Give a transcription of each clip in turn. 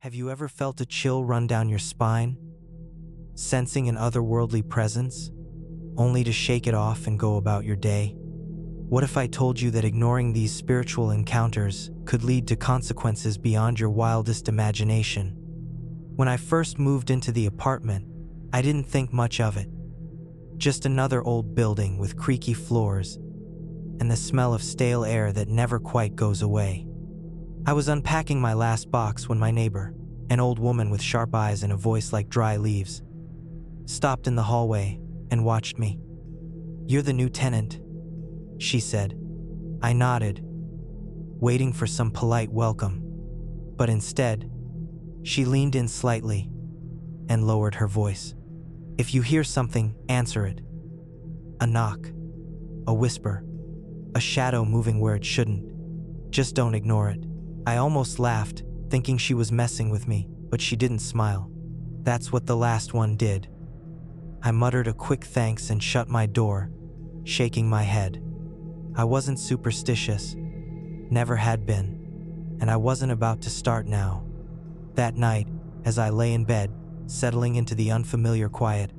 Have you ever felt a chill run down your spine, sensing an otherworldly presence, only to shake it off and go about your day? What if I told you that ignoring these spiritual encounters could lead to consequences beyond your wildest imagination? When I first moved into the apartment, I didn't think much of it. Just another old building with creaky floors and the smell of stale air that never quite goes away. I was unpacking my last box when my neighbor, an old woman with sharp eyes and a voice like dry leaves, stopped in the hallway and watched me. "You're the new tenant," she said. I nodded, waiting for some polite welcome, but instead, she leaned in slightly and lowered her voice. "If you hear something, answer it." A knock, a whisper, a shadow moving where it shouldn't. Just don't ignore it. I almost laughed, thinking she was messing with me, but she didn't smile. That's what the last one did. I muttered a quick thanks and shut my door, shaking my head. I wasn't superstitious, never had been, and I wasn't about to start now. That night, as I lay in bed, settling into the unfamiliar quiet,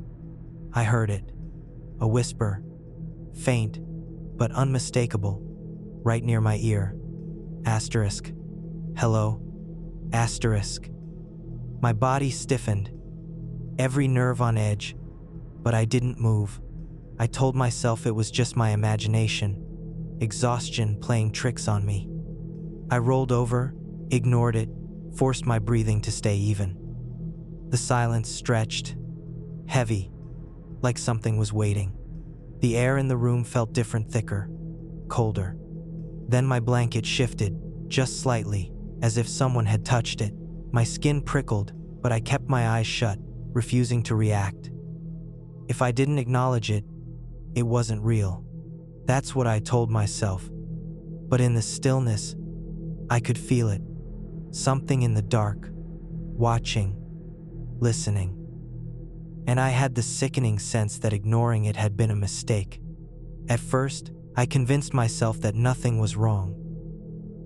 I heard it. A whisper, faint but unmistakable, right near my ear. Asterisk. Hello. Asterisk. My body stiffened, every nerve on edge, but I didn't move. I told myself it was just my imagination, exhaustion playing tricks on me. I rolled over, ignored it, forced my breathing to stay even. The silence stretched, heavy, like something was waiting. The air in the room felt different, thicker, colder. Then my blanket shifted, just slightly, as if someone had touched it. My skin prickled, but I kept my eyes shut, refusing to react. If I didn't acknowledge it, it wasn't real. That's what I told myself. But in the stillness, I could feel it. Something in the dark, watching, listening. And I had the sickening sense that ignoring it had been a mistake. At first, I convinced myself that nothing was wrong.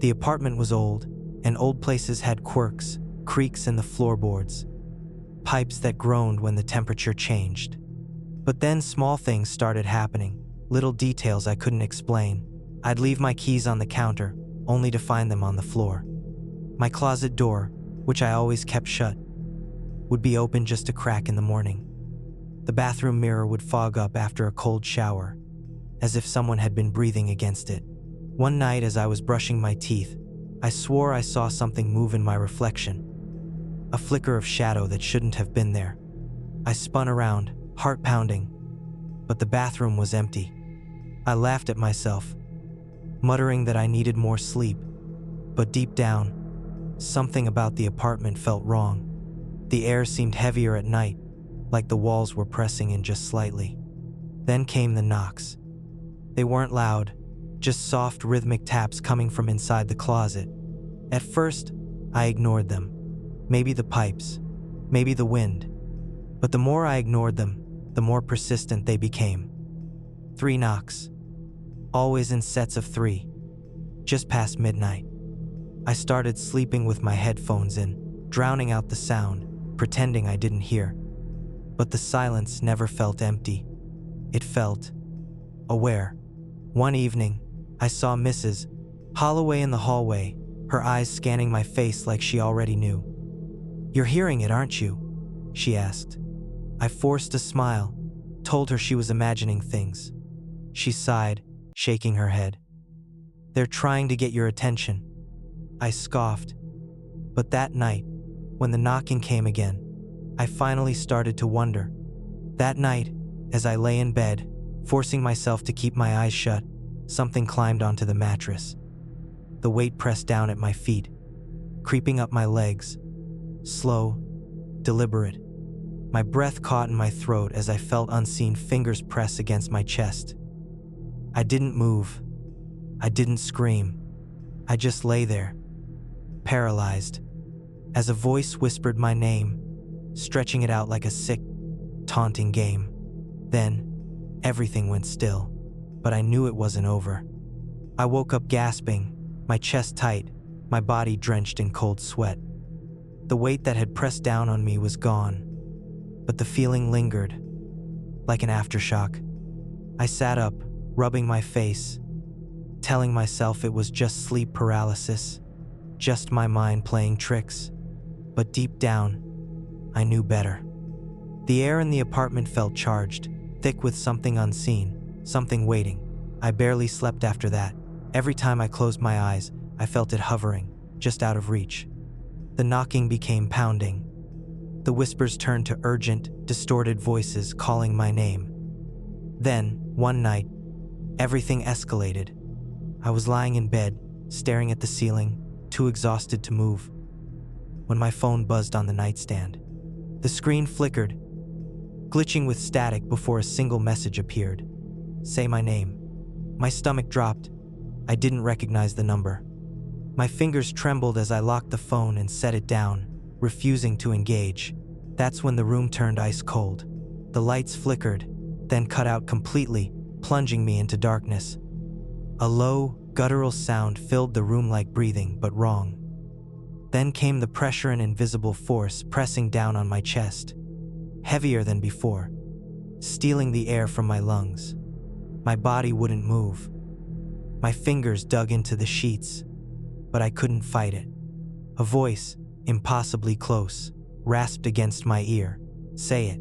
The apartment was old, and old places had quirks, creaks in the floorboards, pipes that groaned when the temperature changed. But then small things started happening, little details I couldn't explain. I'd leave my keys on the counter, only to find them on the floor. My closet door, which I always kept shut, would be open just a crack in the morning. The bathroom mirror would fog up after a cold shower, as if someone had been breathing against it. One night as I was brushing my teeth, I swore I saw something move in my reflection, a flicker of shadow that shouldn't have been there. I spun around, heart pounding, but the bathroom was empty. I laughed at myself, muttering that I needed more sleep, but deep down, something about the apartment felt wrong. The air seemed heavier at night, like the walls were pressing in just slightly. Then came the knocks. They weren't loud, just soft rhythmic taps coming from inside the closet. At first, I ignored them. Maybe the pipes, maybe the wind. But the more I ignored them, the more persistent they became. 3 knocks, always in sets of 3, just past midnight. I started sleeping with my headphones in, drowning out the sound, pretending I didn't hear. But the silence never felt empty. It felt aware. One evening, I saw Mrs. Holloway in the hallway, her eyes scanning my face like she already knew. "You're hearing it, aren't you?" she asked. I forced a smile, told her she was imagining things. She sighed, shaking her head. "They're trying to get your attention." I scoffed. But that night, when the knocking came again, I finally started to wonder. That night, as I lay in bed, forcing myself to keep my eyes shut, something climbed onto the mattress. The weight pressed down at my feet, creeping up my legs. Slow, deliberate. My breath caught in my throat as I felt unseen fingers press against my chest. I didn't move. I didn't scream. I just lay there, paralyzed, as a voice whispered my name, stretching it out like a sick, taunting game. Then, everything went still, but I knew it wasn't over. I woke up gasping, my chest tight, my body drenched in cold sweat. The weight that had pressed down on me was gone, but the feeling lingered, like an aftershock. I sat up, rubbing my face, telling myself it was just sleep paralysis, just my mind playing tricks. But deep down, I knew better. The air in the apartment felt charged, thick with something unseen, something waiting. I barely slept after that. Every time I closed my eyes, I felt it hovering, just out of reach. The knocking became pounding. The whispers turned to urgent, distorted voices calling my name. Then, one night, everything escalated. I was lying in bed, staring at the ceiling, too exhausted to move, when my phone buzzed on the nightstand. The screen flickered, glitching with static before a single message appeared. "Say my name." My stomach dropped. I didn't recognize the number. My fingers trembled as I locked the phone and set it down, refusing to engage. That's when the room turned ice cold. The lights flickered, then cut out completely, plunging me into darkness. A low, guttural sound filled the room like breathing, but wrong. Then came the pressure, an invisible force pressing down on my chest, heavier than before, stealing the air from my lungs. My body wouldn't move. My fingers dug into the sheets, but I couldn't fight it. A voice, impossibly close, rasped against my ear. "Say it."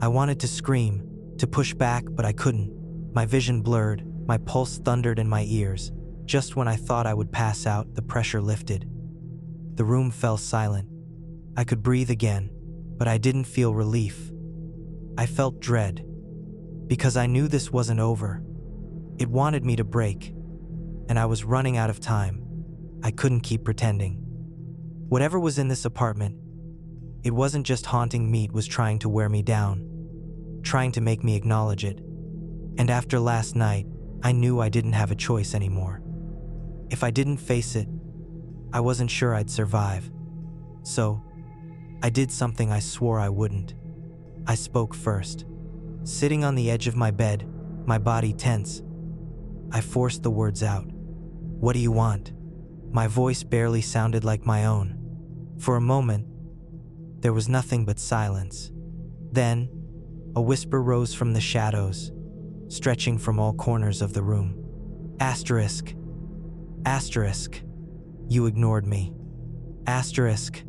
I wanted to scream, to push back, but I couldn't. My vision blurred, my pulse thundered in my ears. Just when I thought I would pass out, the pressure lifted. The room fell silent. I could breathe again, but I didn't feel relief. I felt dread, because I knew this wasn't over. It wanted me to break, and I was running out of time. I couldn't keep pretending. Whatever was in this apartment, it wasn't just haunting me, it was trying to wear me down, trying to make me acknowledge it. And after last night, I knew I didn't have a choice anymore. If I didn't face it, I wasn't sure I'd survive. So, I did something I swore I wouldn't. I spoke first. Sitting on the edge of my bed, my body tense, I forced the words out. "What do you want?" My voice barely sounded like my own. For a moment, there was nothing but silence. Then, a whisper rose from the shadows, stretching from all corners of the room. Asterisk. Asterisk. You ignored me. Asterisk.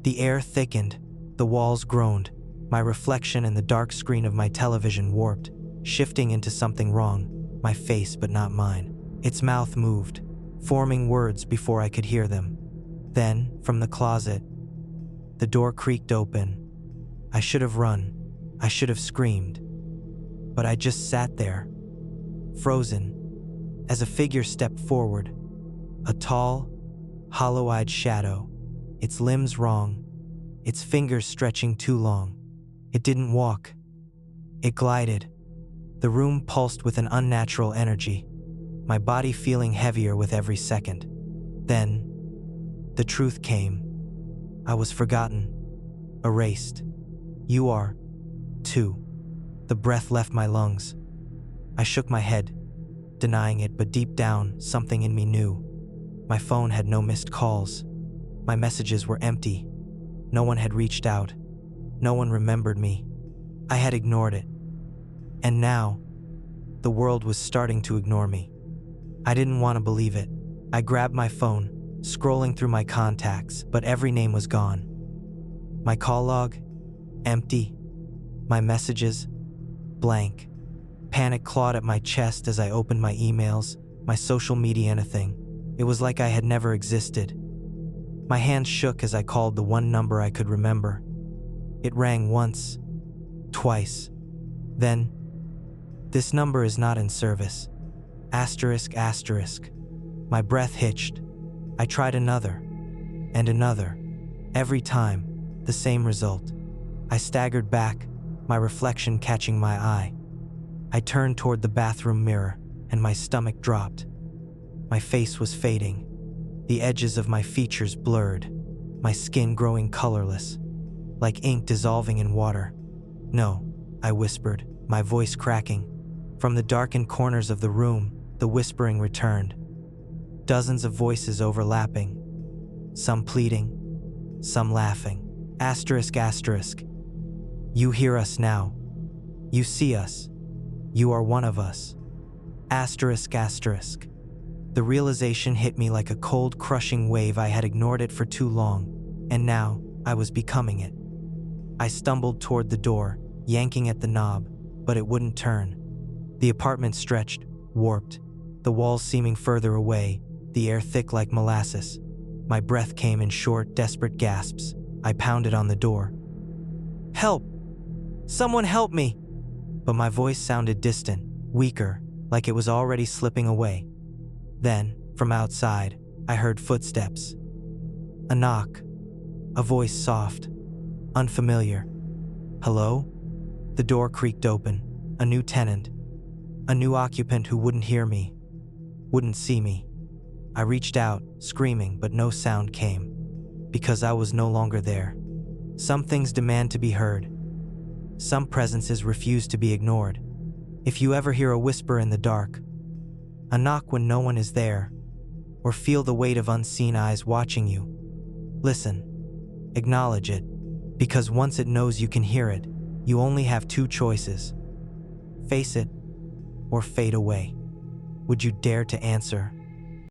The air thickened, the walls groaned, my reflection in the dark screen of my television warped, shifting into something wrong, my face but not mine. Its mouth moved, forming words before I could hear them. Then, from the closet, the door creaked open. I should have run. I should have screamed. But I just sat there, frozen, as a figure stepped forward. A tall, hollow-eyed shadow, its limbs wrong, its fingers stretching too long. It didn't walk. It glided. The room pulsed with an unnatural energy, my body feeling heavier with every second. Then, the truth came. I was forgotten, erased. You are, too. The breath left my lungs. I shook my head, denying it, but deep down, something in me knew. My phone had no missed calls. My messages were empty. No one had reached out. No one remembered me. I had ignored it. And now, the world was starting to ignore me. I didn't want to believe it. I grabbed my phone, scrolling through my contacts, but every name was gone. My call log, empty. My messages, blank. Panic clawed at my chest as I opened my emails, my social media, anything. It was like I had never existed. My hands shook as I called the one number I could remember. It rang once, twice. Then, "This number is not in service." Asterisk, asterisk. My breath hitched. I tried another, and another. Every time, the same result. I staggered back, my reflection catching my eye. I turned toward the bathroom mirror, and my stomach dropped. My face was fading, the edges of my features blurred, my skin growing colorless, like ink dissolving in water. "No," I whispered, my voice cracking. From the darkened corners of the room, the whispering returned. Dozens of voices overlapping, some pleading, some laughing. Asterisk, asterisk. You hear us now. You see us. You are one of us. Asterisk, asterisk. The realization hit me like a cold, crushing wave. I had ignored it for too long, and now I was becoming it. I stumbled toward the door, yanking at the knob, but it wouldn't turn. The apartment stretched, warped, the walls seeming further away, the air thick like molasses. My breath came in short, desperate gasps. I pounded on the door. Help! Someone help me! But my voice sounded distant, weaker, like it was already slipping away. Then, from outside, I heard footsteps. A knock. A voice soft, unfamiliar. Hello? The door creaked open. A new tenant. A new occupant who wouldn't hear me, wouldn't see me. I reached out, screaming, but no sound came, because I was no longer there. Some things demand to be heard. Some presences refuse to be ignored. If you ever hear a whisper in the dark, a knock when no one is there, or feel the weight of unseen eyes watching you, listen, acknowledge it, because once it knows you can hear it, you only have two choices: face it or fade away. Would you dare to answer?